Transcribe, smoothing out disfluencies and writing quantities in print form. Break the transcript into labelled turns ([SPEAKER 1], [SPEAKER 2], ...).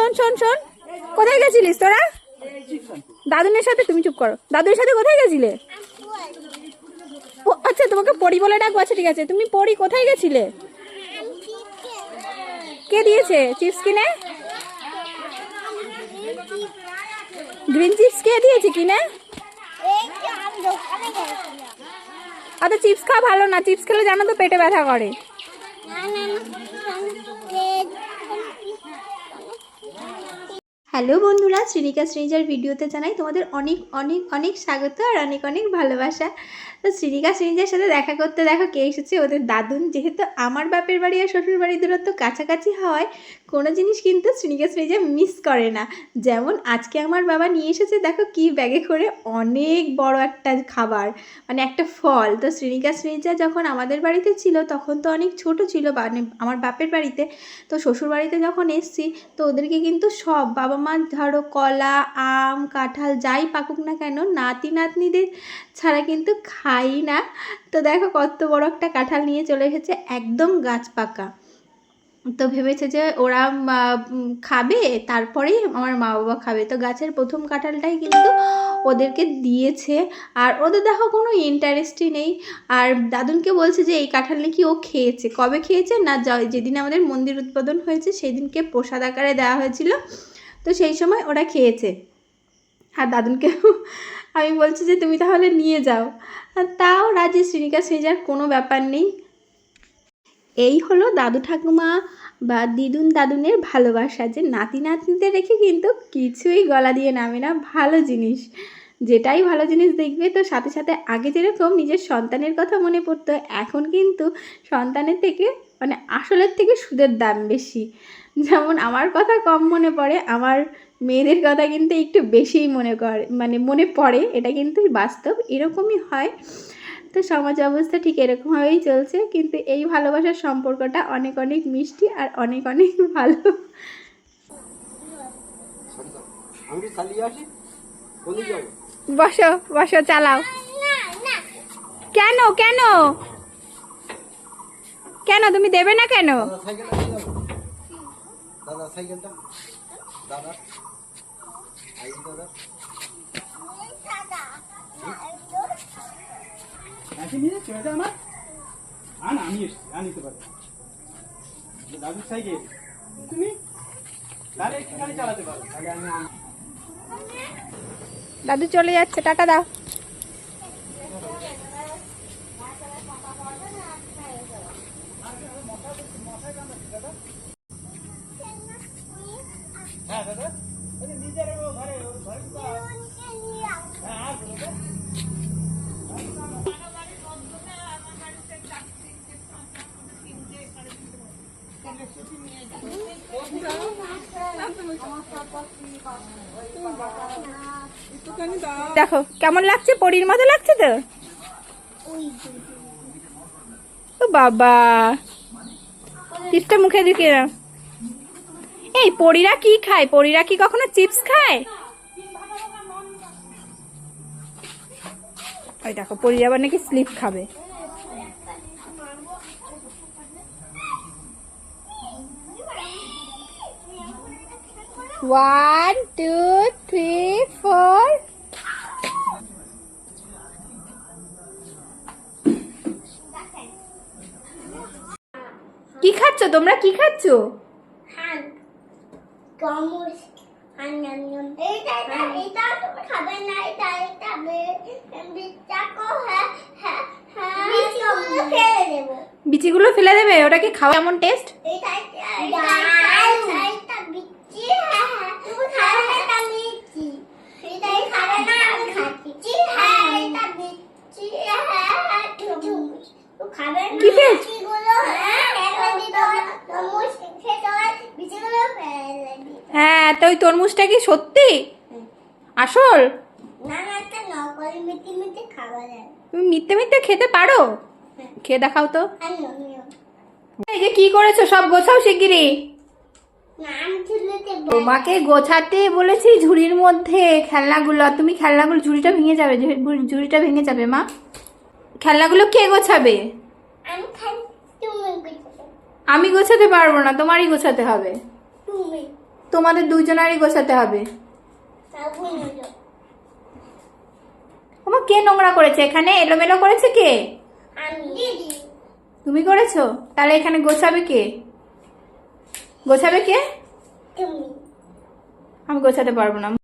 [SPEAKER 1] শোন শোন শোন, কোথায় গেছিলিস তোরা দাদুনের সাথে? তুমি চুপ করো। দাদুর সাথে কোথায় গেছিলে? ও আচ্ছা, তোমাকে পরি বলে ডাকবো। আচ্ছা ঠিক আছে, তুমি পরি কোথায় গেছিলে? কে দিয়েছে চিপস কিনে? গ্রিন চিপস কে দিয়েছে কিনে? আচ্ছা চিপস খাওয়া ভালো না, চিপস খেলে জানো তো পেটে ব্যথা করে। হ্যালো বন্ধুরা, শ্রীনিকা শ্রীজার ভিডিওতে জানাই তোমাদের অনেক অনেক অনেক স্বাগত আর অনেক অনেক ভালোবাসা। তো শ্রীনিকা শ্রীজার সাথে দেখা করতে দেখো কে এসেছে, ওদের দাদুন। যেহেতু আমার বাপের বাড়ি আর শ্বশুর বাড়ির দূরত্ব কাছাকাছি হওয়ায় কোনো জিনিস কিন্তু শ্রীনিকা শ্রীজা মিস করে না। যেমন আজকে আমার বাবা নিয়ে এসেছে, দেখো কি ব্যাগে করে, অনেক বড় একটা খাবার, মানে একটা ফল। তো শ্রীনিকা শ্রীজা যখন আমাদের বাড়িতে ছিল তখন তো অনেক ছোট ছিল, মানে আমার বাপের বাড়িতে। তো শ্বশুর বাড়িতে যখন এসছি তো ওদেরকে কিন্তু সব বাবা মা ধরো কলা, আম, কাঁঠাল যাই পাকুক না কেন নাতি নাতনিদের ছাড়া কিন্তু খাই না। তো দেখো কত বড় একটা কাঁঠাল নিয়ে চলে এসেছে, একদম গাছ পাকা। তো ভেবেছে যে ওরা খাবে, তারপরেই আমার মা বাবা খাবে। তো গাছের প্রথম কাঁঠালটাই কিন্তু ওদেরকে দিয়েছে। আর ওদের দেখো কোনো ইন্টারেস্টই নেই। আর দাদুনকে বলছে যে এই কাঁঠাল নাকি ও খেয়েছে। কবে খেয়েছে না, যেদিন আমাদের মন্দির উদ্বোধন হয়েছে সেদিনকে প্রসাদ আকারে দেওয়া হয়েছিল, তো সেই সময় ওরা খেয়েছে। আর দাদুনকে আমি বলছি যে তুমি তাহলে নিয়ে যাও, আর তাও রাজি। শ্রীনিকা শ্রীজার কোনো ব্যাপার নেই। এই হলো দাদু ঠাকুমা বা দিদুন দাদুনের ভালোবাসা, যে নাতি নাতনিদের রেখে কিন্তু কিছুই গলা দিয়ে নামে না। ভালো জিনিস, যেটাই ভালো জিনিস দেখবে তো সাথে সাথে আগে যেরকম নিজের সন্তানের কথা মনে পড়তো, এখন কিন্তু সন্তানের থেকে মানে আসলের থেকে সুদের দাম বেশি। যেমন আমার কথা কম মনে পড়ে, আমার মেয়েদের কথা কিন্তু একটু বেশিই মনে পড়ে। এটা কিন্তু বাস্তব, এরকমই হয়। তো সমাজ অবস্থা ঠিক এরকমভাবেই চলছে, কিন্তু এই ভালোবাসার সম্পর্কটা অনেক অনেক মিষ্টি আর অনেক অনেক ভালো। বসো বসো, চালাও। কেন কেন কেন তুমি দেবে না কেন? দাদা সাইকেলটা, দাদা দাদুর সাইকেল তুমি একটুখানি চালাতে পারো, তাহলে আমি। দাদু চলে যাচ্ছে, টাটা দাও। হ্যাঁ দাদা, নিজের ঘরে দেখো কেমন লাগছে, পরীর মতো লাগছে তো। ও বাবা, চিপসটা মুখে দিকে। এই পরীরা কি খায়? পরীরা কি কখনো চিপস খায়? ওই দেখো পরী আবার নাকি স্লিপ খাবে। One two three four. কি খাচ্ছ তোমরা, কি খাচ্ছ? বিচিগুলো ফেলে দেবে? ওটা কি খাওয়া এমন টেস্ট? হ্যাঁ, তো ওই তরমুজটা কি সত্যি আসল? তুমি মিথ্যে মিথ্যে খেতে পারো? খেয়ে দেখাও তো। এই যে কি করেছো, সব গোছাও শিগগিরই। তোমাকে গোছাতে বলেছি ঝুড়ির মধ্যে খেলনাগুলো। তুমি খেলনাগুলো, ঝুড়িটা ভেঙে যাবে, ঝুড়িটা ভেঙে যাবে মা। খেলনাগুলো কে গোছাবে? আমি গোছাতে পারবো না, তোমারই গোছাতে হবে। তোমাদের দুজনেরই গোছাতে হবে। কে নোংরা করেছে এখানে? এলোমেলো করেছে কে? তুমি করেছো? তাহলে এখানে গোছাবে কে? গোছাবে কে? আমি গোছাতে পারবো না।